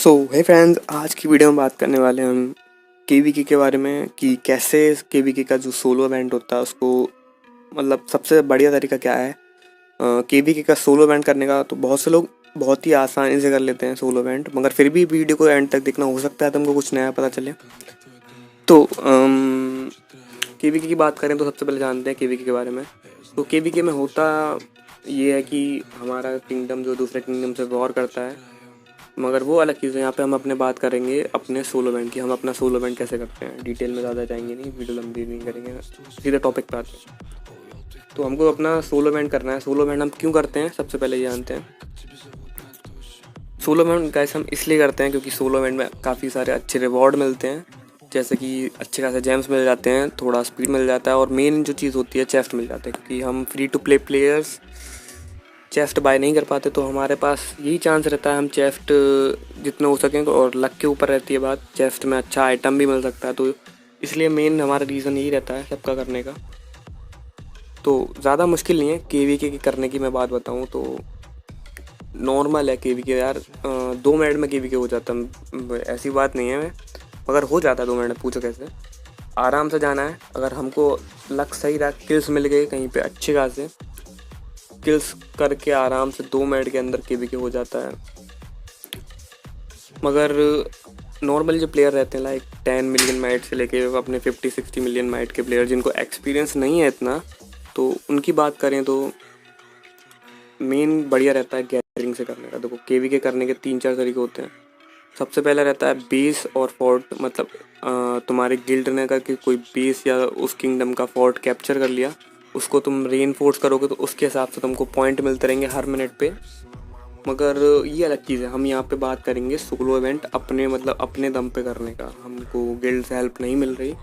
सो हे friends, आज की video में बात करने वाले हैं हम केवीके के बारे में कि कैसे केवीके का जो सोलो इवेंट होता है उसको मतलब सबसे बढ़िया तरीका क्या है केवीके का सोलो इवेंट करने का। तो बहुत से लोग बहुत ही आसानी से कर लेते हैं सोलो इवेंट, मगर फिर भी वीडियो को एंड तक देखना, हो सकता है तुमको कुछ नया पता चले। तो केवीके की बात करें तो सबसे पहले जानते हैं केवीके के बारे में। तो केवीके में होता ये है कि हमारा किंगडम जो दूसरे किंगडम से वॉर करता है, मगर वो अलग चीज़ है। यहाँ पे हम अपने बात करेंगे अपने सोलो इवेंट की, हम अपना सोलो इवेंट कैसे करते हैं। डिटेल में ज़्यादा जाएंगे नहीं, वीडियो लंबी नहीं करेंगे, सीधे टॉपिक पे आते हैं। तो हमको अपना सोलो इवेंट करना है। सोलो इवेंट हम क्यों करते हैं सबसे पहले ये जानते हैं। सोलो इवेंट गाइस हम इसलिए करते हैं क्योंकि सोलो इवेंट में काफ़ी सारे अच्छे रिवॉर्ड मिलते हैं, जैसे कि अच्छे खासे जेम्स मिल जाते हैं, थोड़ा स्पीड मिल जाता है, और मेन जो चीज़ होती है चेस्ट मिल जाता है। क्योंकि हम free to play players chest buy नहीं कर पाते, तो हमारे पास यही चांस रहता है हम चेस्ट जितने हो सकें, और लक के ऊपर रहती है बात। चेस्ट में अच्छा आइटम भी मिल सकता है, तो इसलिए मेन हमारा रीज़न यही रहता है सबका करने का। तो ज़्यादा मुश्किल नहीं है केवीके की करने की। मैं बात बताऊँ तो नॉर्मल है केवीके यार, 2 मिनट में केवीके हो जाता है, ऐसी बात नहीं है, मगर हो जाता है 2 मिनट में। पूछो कैसे, आराम से जाना है। अगर हमको लक सही रहा, किल्स मिल गए कहीं पे अच्छे खासे, किल्स करके आराम से 2 मिनट के अंदर केवीके हो जाता है। मगर नॉर्मल जो प्लेयर रहते हैं लाइक 10 मिलियन माइट से लेके अपने 50-60 मिलियन माइट के प्लेयर, जिनको एक्सपीरियंस नहीं है इतना, तो उनकी बात करें तो मेन बढ़िया रहता है गैदरिंग से करने का। देखो केवीके करने के 3-4 तरीके होते हैं। सबसे पहला रहता है बेस और फोर्ट, मतलब तुम्हारे गिल्ड ने करके कोई बेस या उस किंगडम का फोर्ट कैप्चर कर लिया, उसको तुम रीइंफोर्स करोगे तो उसके हिसाब से तुमको पॉइंट मिलते रहेंगे हर मिनट पे। मगर ये अलग चीज़ है, हम यहाँ पे बात करेंगे सोलो इवेंट अपने मतलब अपने दम पे करने का। हमको गिल्ड से हेल्प नहीं मिल रही,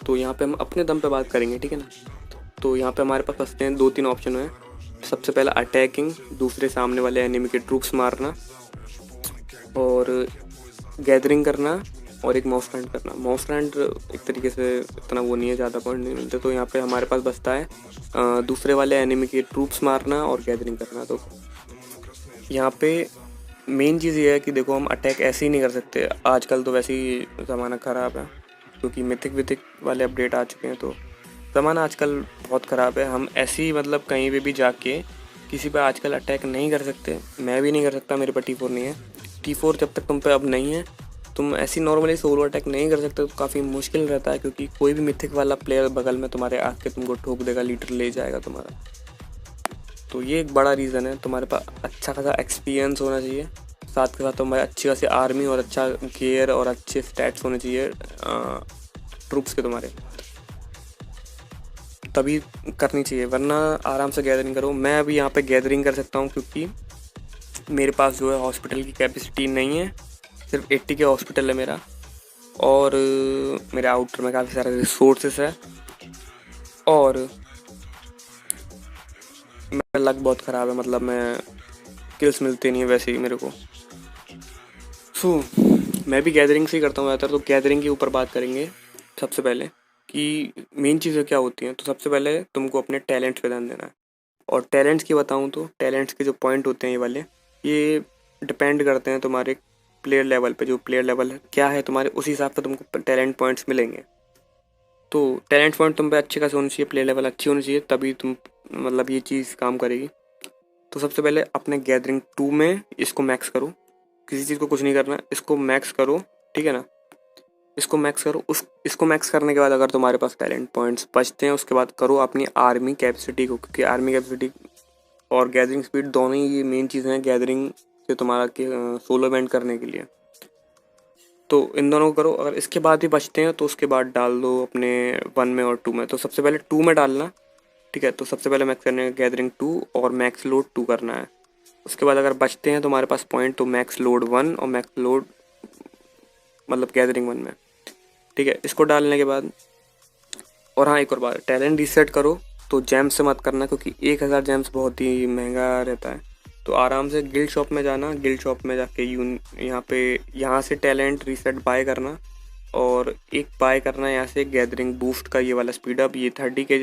तो यहाँ पे हम अपने दम पे बात करेंगे, ठीक है ना। तो यहाँ पे हमारे पास फंसते हैं 2-3 ऑप्शन है। सबसे पहला अटैकिंग, दूसरे सामने वाले एनिमी के ट्रूप्स मारना, और गैदरिंग करना, और एक माउस फ्रेंड करना। माउस फ्रेंड एक तरीके से इतना वो नहीं है, ज़्यादा पॉइंट नहीं मिलते। तो यहाँ पे हमारे पास बचता है दूसरे वाले एनिमी के ट्रूप्स मारना और गैदरिंग करना। तो यहाँ पे मेन चीज़ ये है कि देखो हम अटैक ऐसे ही नहीं कर सकते। आजकल तो वैसे ही ज़माना ख़राब है, क्योंकि मिथिक विथिक वाले अपडेट आ चुके हैं, तो ज़माना आजकल बहुत ख़राब है। हम ऐसे ही मतलब कहीं पे भी जाके किसी पे आजकल अटैक नहीं कर सकते। मैं भी नहीं कर सकता, मेरे पर T4 नहीं है। T4 जब तक तुम पे अब नहीं है, तुम ऐसी नॉर्मली सोलो अटैक नहीं कर सकते, तो काफ़ी मुश्किल रहता है। क्योंकि कोई भी मिथिक वाला प्लेयर बगल में तुम्हारे आके तुमको ठोक देगा, लीटर ले जाएगा तुम्हारा। तो ये एक बड़ा रीज़न है। तुम्हारे पास अच्छा खासा एक्सपीरियंस होना चाहिए, साथ के साथ तुम्हारी अच्छी खासी आर्मी और अच्छा गियर और अच्छे स्टैट्स होने चाहिए ट्रूप्स के तुम्हारे, तभी करनी चाहिए, वरना आराम से गैदरिंग करो। मैं अभी यहाँ पे गैदरिंग कर सकता हूँ क्योंकि मेरे पास जो है हॉस्पिटल की कैपेसिटी नहीं है, सिर्फ 80 के हॉस्पिटल है मेरा, और मेरे आउटर में काफ़ी सारे रिसोर्सेस है, और मेरा लक बहुत ख़राब है, मतलब मैं किल्स मिलते नहीं है वैसे ही मेरे को। मैं भी गैदरिंग से ही करता हूँ ज़्यादातर। तो गैदरिंग के ऊपर बात करेंगे सबसे पहले कि मेन चीज़ें क्या होती हैं। तो सबसे पहले तुमको अपने टैलेंट्स पे ध्यान देना है, और टैलेंट्स की बताऊँ तो टैलेंट्स के जो पॉइंट होते हैं ये वाले, ये डिपेंड करते हैं तुम्हारे प्लेयर लेवल पे। जो प्लेयर लेवल क्या है तुम्हारे, उसी हिसाब से तुमको टैलेंट पॉइंट्स मिलेंगे। तो टैलेंट पॉइंट तुम पे अच्छे खासे होने चाहिए, प्लेयर लेवल अच्छी होनी चाहिए, तभी तुम मतलब ये चीज़ काम करेगी। तो सबसे पहले अपने गैदरिंग 2 में इसको मैक्स करो। किसी चीज़ को कुछ नहीं करना, इसको मैक्स करो, ठीक है ना। इसको मैक्स करो। इसको मैक्स करने के बाद अगर तुम्हारे पास टैलेंट पॉइंट्स बचते हैं, उसके बाद करो अपनी आर्मी कैपेसिटी को, क्योंकि आर्मी कैपेसिटी और गैदरिंग स्पीड दोनों ही ये मेन चीज़ें हैं गैदरिंग से तुम्हारा सोलो इवेंट करने के लिए। तो इन दोनों को करो। अगर इसके बाद भी बचते हैं तो उसके बाद डाल दो अपने 1 में और 2 में। तो सबसे पहले 2 में डालना, ठीक है। तो सबसे पहले मैक्स करने का गैदरिंग 2 और मैक्स लोड 2 करना है। उसके बाद अगर बचते हैं तुम्हारे पास पॉइंट, तो मैक्स लोड 1 और मैक्स लोड मतलब गैदरिंग 1 में, ठीक है। इसको डालने के बाद, और हाँ एक और बात, टैलेंट रीसेट करो तो जेम्स से मत करना, क्योंकि 1000 जेम्स बहुत ही महंगा रहता है। तो आराम से गिल्ड शॉप में जाना, गिल्ड शॉप में जाके यहाँ से टैलेंट रीसेट बाय करना, और एक बाय करना यहाँ से गैदरिंग बूस्ट का ये वाला स्पीड अप, ये 30 के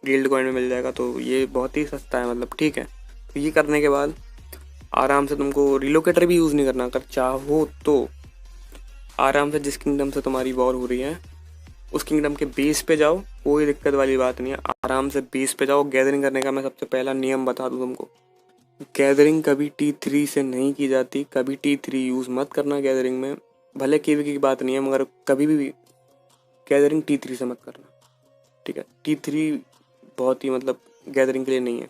गिल्ड कॉइन में मिल जाएगा। तो ये बहुत ही सस्ता है, मतलब ठीक है। तो ये करने के बाद आराम से तुमको रिलोकेटर भी यूज़ नहीं करना, अगर चाहो तो आराम से जिस किंगडम से तुम्हारी वॉर हो रही है उस किंगडम के बेस पे जाओ, कोई दिक्कत वाली बात नहीं है। आराम से बेस पे जाओ। गैदरिंग करने का मैं सबसे पहला नियम बता दूँ तुमको, गैदरिंग कभी T3 से नहीं की जाती, कभी T3 यूज़ मत करना गैदरिंग में। भले केवी की बात नहीं है, मगर कभी भी गैदरिंग T3 से मत करना, ठीक है। T3 बहुत ही मतलब गैदरिंग के लिए नहीं है।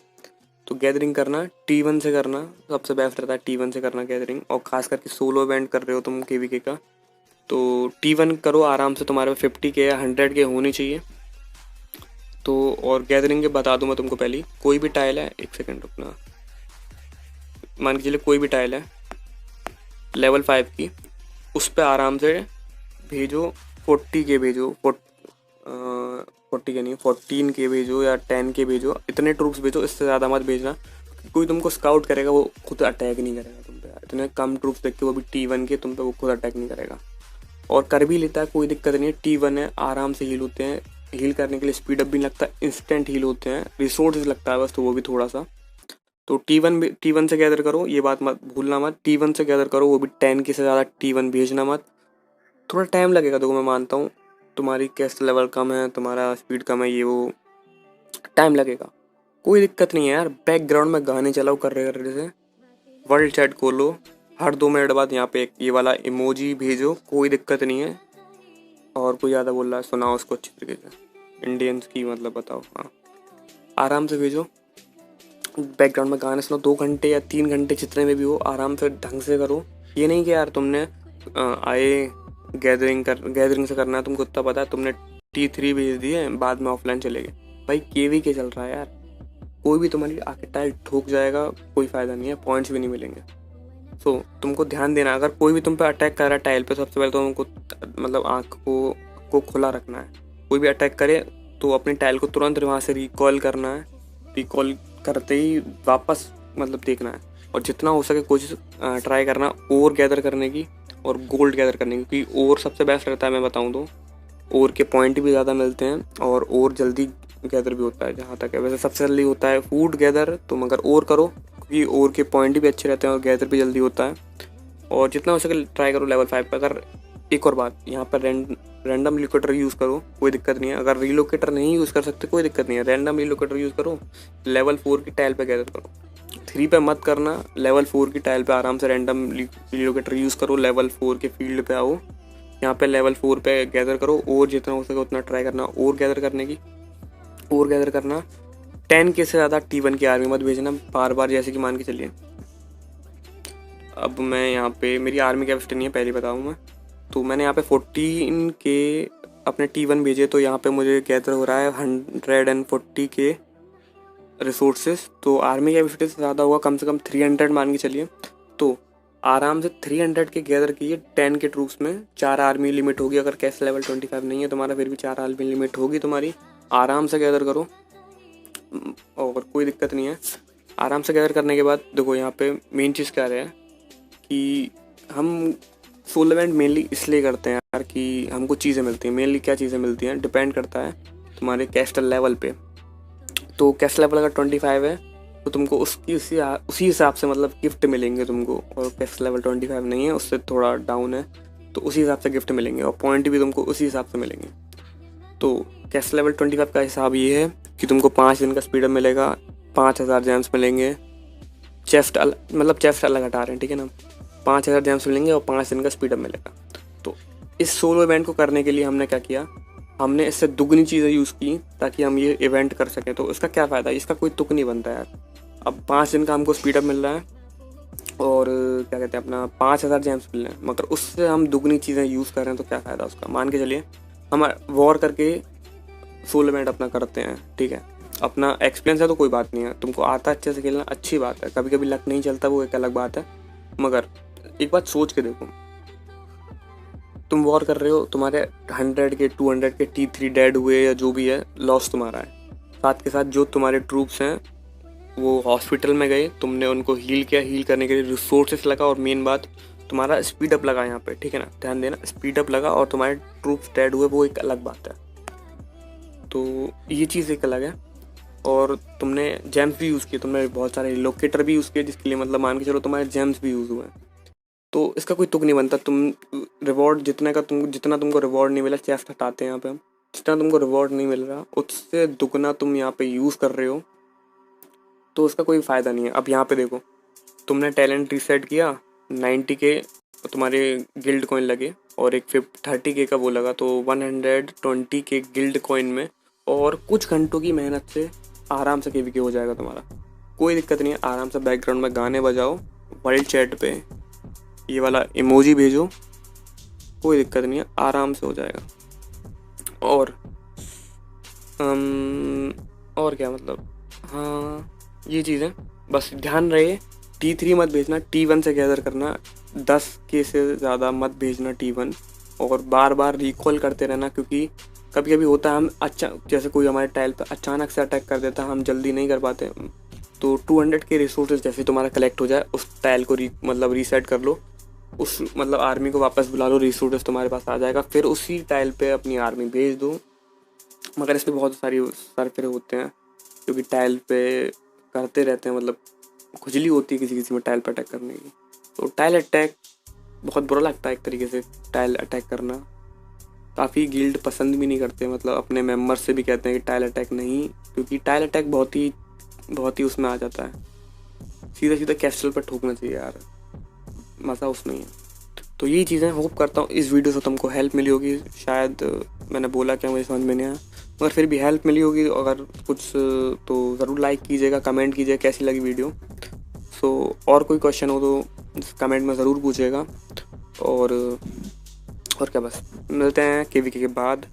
तो गैदरिंग करना T1 से करना सबसे बेस्ट रहता है, T1 से करना गैदरिंग। और खास करके सोलो इवेंट कर रहे हो तुम केवीके का, तो T1 करो आराम से, तुम्हारे 50 के या 100 के होनी चाहिए। तो और गैदरिंग के बता दूँ मैं तुमको पहले, कोई भी टाइल है, एक सेकेंड रुकना, मान के चलिए कोई भी टाइल है लेवल 5 की, उस पर आराम से भेजो 40 के भेजो, 40 के नहीं 14 के भेजो या 10 के भेजो, इतने ट्रूप्स भेजो, इससे ज़्यादा मत भेजना। कोई तुमको स्काउट करेगा वो खुद अटैक नहीं करेगा तुम पे, इतने कम ट्रूप्स देख के वो भी T1 के तुम पे वो खुद अटैक नहीं करेगा। और कर भी लेता है कोई दिक्कत नहीं है, T1 है, आराम से हील होते हैं। हील करने के लिए स्पीड अप भी लगता है, इंस्टेंट हील होते हैं, रिसोर्स लगता है बस, तो वो भी थोड़ा सा। तो T1 से गैदर करो, ये बात मत भूलना मत, T1 से गैदर करो, वो भी 10 के से ज़्यादा T1 भेजना मत। थोड़ा टाइम लगेगा, देखो मैं मानता हूँ तुम्हारी कैस्ट लेवल कम है, तुम्हारा स्पीड कम है, ये वो टाइम लगेगा, कोई दिक्कत नहीं है यार। बैकग्राउंड में गाने चलाओ कर रहे से, वर्ल्ड चैट खोलो, हर 2 मिनट बाद यहाँ पे एक ये वाला इमोजी भेजो, कोई दिक्कत नहीं है। और कोई ज़्यादा बोल रहा है, सुनाओ उसको अच्छी तरीके से, इंडियंस की मतलब बताओ, हाँ आराम से भेजो। बैकग्राउंड में गाने सुनो, 2 घंटे या 3 घंटे जितने में भी हो, आराम से ढंग से करो। ये नहीं कि यार तुमने आए गैदरिंग से करना है, तुमको इतना पता है, तुमने T3 भेज दिए, बाद में ऑफलाइन चले गए, भाई केवी के चल रहा है यार, कोई भी तुम्हारी आके टाइल ठोक जाएगा, कोई फ़ायदा नहीं है, पॉइंट्स भी नहीं मिलेंगे। सो तुमको ध्यान देना, अगर कोई भी तुम पे अटैक कर रहा है टाइल पे, सबसे पहले तो तुमको मतलब आँख को खुला रखना है। कोई भी अटैक करे तो अपनी टाइल को तुरंत वहाँ से रिकॉल करना है, रिकॉल करते ही वापस मतलब देखना है। और जितना हो सके कोशिश ट्राई करना और गैदर करने की और गोल्ड गैदर करने की, क्योंकि और सबसे बेस्ट रहता है मैं बताऊँ तो। और के पॉइंट भी ज़्यादा मिलते हैं और जल्दी गैदर भी होता है, जहाँ तक है वैसे सबसे जल्दी होता है फूड गैदर, तुम अगर और करो, क्योंकि और के पॉइंट भी अच्छे रहते हैं और गैदर भी जल्दी होता है। और जितना हो सके ट्राई करो लेवल 5 पर। अगर एक और बात, यहाँ पर रैंडम रिलोकेटर यूज़ करो, कोई दिक्कत नहीं है। अगर रिलोकेटर नहीं यूज़ कर सकते कोई दिक्कत नहीं है, रैंडम रिलोकेटर यूज़ करो, लेवल 4 की टाइल पे गैदर करो, 3 पे मत करना, लेवल 4 की टाइल पे आराम से रैंडम रिलोकेटर यूज़ करो, लेवल 4 के फील्ड पे आओ, यहाँ पे लेवल 4 पे गैदर करो, और जितना हो सके उतना ट्राई करना और गैदर करने की, और गैदर करना। 10 के से ज़्यादा T1 की आर्मी मत भेजना बार बार, जैसे कि मान के चलिए अब मैं यहाँ पे मेरी आर्मी कैपेसिटी नहीं है पहले बताऊँ मैं, तो मैंने यहाँ पे 14 के अपने T1 भेजे, तो यहाँ पे मुझे गैदर हो रहा है 140 के रिसोर्सेज, तो आर्मी कैपेसिटी से ज़्यादा होगा, कम से कम 300 मान के चलिए। तो आराम से 300 के गैदर कीजिए 10 के ट्रूप्स में, 4 आर्मी लिमिट होगी, अगर कैश लेवल 25 नहीं है तुम्हारा फिर भी 4 आर्मी लिमिट होगी तुम्हारी, आराम से गैदर करो और कोई दिक्कत नहीं है। आराम से गैदर करने के बाद देखो यहाँ पे मेन चीज़ क्या है कि हम सोलो इवेंट मेनली इसलिए करते हैं यार कि हमको चीज़ें मिलती हैं, मेनली क्या चीज़ें मिलती हैं डिपेंड करता है तुम्हारे कैस्टल लेवल पे। तो कैस्टल लेवल अगर 25 है तो तुमको उसी हिसाब से मतलब गिफ्ट मिलेंगे तुमको, और कैस्टल लेवल 25 नहीं है उससे थोड़ा डाउन है तो उसी हिसाब से गिफ्ट मिलेंगे, और पॉइंट भी तुमको उसी हिसाब से मिलेंगे। तो कैस्टल लेवल 25 का हिसाब ये है कि तुमको 5 दिन का स्पीडअप मिलेगा, 5000 जेम्स मिलेंगे, चेस्ट अलग हटा रहे हैं, ठीक है ना, 5000 जेम्स मिलेंगे और 5 दिन का स्पीडअप मिलेगा। तो इस सोलो इवेंट को करने के लिए हमने क्या किया, हमने इससे दुगनी चीज़ें यूज़ की ताकि हम ये इवेंट कर सकें। तो इसका क्या फ़ायदा, इसका कोई तुक नहीं बनता यार। अब 5 दिन का हमको स्पीडअप मिल रहा है और क्या कहते हैं अपना 5000 जेम्स मिल रहे हैं, मगर उससे हम दुगनी चीज़ें यूज़ कर रहे हैं, तो क्या फ़ायदा उसका। मान के चलिए हम वॉर करके सोलो इवेंट अपना करते हैं, ठीक है, अपना एक्सपीरियंस है तो कोई बात नहीं है, तुमको आता अच्छे से खेलना अच्छी बात है, कभी कभी लक नहीं चलता वो एक अलग बात है, मगर एक बात सोच के देखो, तुम वॉर कर रहे हो, तुम्हारे 100 के 200 के T3 डेड हुए या जो भी है लॉस तुम्हारा है, साथ के साथ जो तुम्हारे ट्रूप्स हैं वो हॉस्पिटल में गए, तुमने उनको हील किया, हील करने के लिए रिसोर्सेस लगा, और मेन बात तुम्हारा स्पीड अप लगा यहाँ पे, ठीक है ना, ध्यान देना, स्पीड अप लगा और तुम्हारे ट्रूप्स डेड हुए, वो एक अलग बात है। तो ये चीज़ एक अलग है। और तुमने जेम्स भी यूज़ किए, तुमने बहुत सारे लोकेटर भी यूज़ किए जिसके लिए मतलब मान के चलो तुम्हारे जेम्स भी यूज़ हुए हैं, तो इसका कोई तुक नहीं बनता। तुम रिवॉर्ड जितना तुमको रिवॉर्ड नहीं मिला, चेस्ट हटाते हैं यहाँ पे हम, जितना तुमको रिवॉर्ड नहीं मिल रहा उससे दुगना तुम यहाँ पे यूज़ कर रहे हो, तो उसका कोई फ़ायदा नहीं है। अब यहाँ पे देखो, तुमने टैलेंट रीसेट किया, 90 के तुम्हारे गिल्ड कॉइन लगे और एक 30 के का वो लगा, तो 120 के गिल्ड कॉइन में और कुछ घंटों की मेहनत से आराम से केवीके हो जाएगा तुम्हारा। कोई दिक्कत नहीं है, आराम से बैकग्राउंड में गाने बजाओ, वर्ल्ड चैट पे ये वाला इमोजी भेजो, कोई दिक्कत नहीं है, आराम से हो जाएगा। और और क्या मतलब, हाँ ये चीज़ें बस ध्यान रहे। T3 मत भेजना, T1 से गैदर करना, 10 के से ज़्यादा मत भेजना T1, और बार बार रिकॉल करते रहना, क्योंकि कभी कभी होता है हम जैसे कोई हमारे टाइल पर अचानक से अटैक कर देता है, हम जल्दी नहीं कर पाते, तो 200 के रिसोर्सेज जैसे तुम्हारा कलेक्ट हो जाए उस टाइल को मतलब रीसेट कर लो, उस मतलब आर्मी को वापस बुला लो, रिसोर्सेज तुम्हारे पास आ जाएगा, फिर उसी टाइल पे अपनी आर्मी भेज दो। मगर इसमें बहुत सारी सरफिरे होते हैं क्योंकि टाइल पे करते रहते हैं, मतलब खुजली होती है किसी किसी में टाइल पर अटैक करने की, तो टाइल अटैक बहुत बुरा लगता है एक तरीके से। टाइल अटैक करना काफ़ी गिल्ड पसंद भी नहीं करते, मतलब अपने मेंबर्स से भी कहते हैं कि टाइल अटैक नहीं, क्योंकि टाइल अटैक बहुत ही उसमें आ जाता है, सीधा सीधा कैस्टल पर ठोकना चाहिए यार, मज़ा उसमें ही है। तो यही चीज़ें होप करता हूँ इस वीडियो से तुमको हेल्प मिली होगी। शायद मैंने बोला क्या मुझे समझ में नहीं आया, मगर फिर भी हेल्प मिली होगी। अगर कुछ तो ज़रूर लाइक कीजिएगा, कमेंट कीजिएगा कैसी लगी वीडियो। और कोई क्वेश्चन हो तो कमेंट में ज़रूर पूछिएगा। और क्या, बस मिलते हैं केवीके के बाद।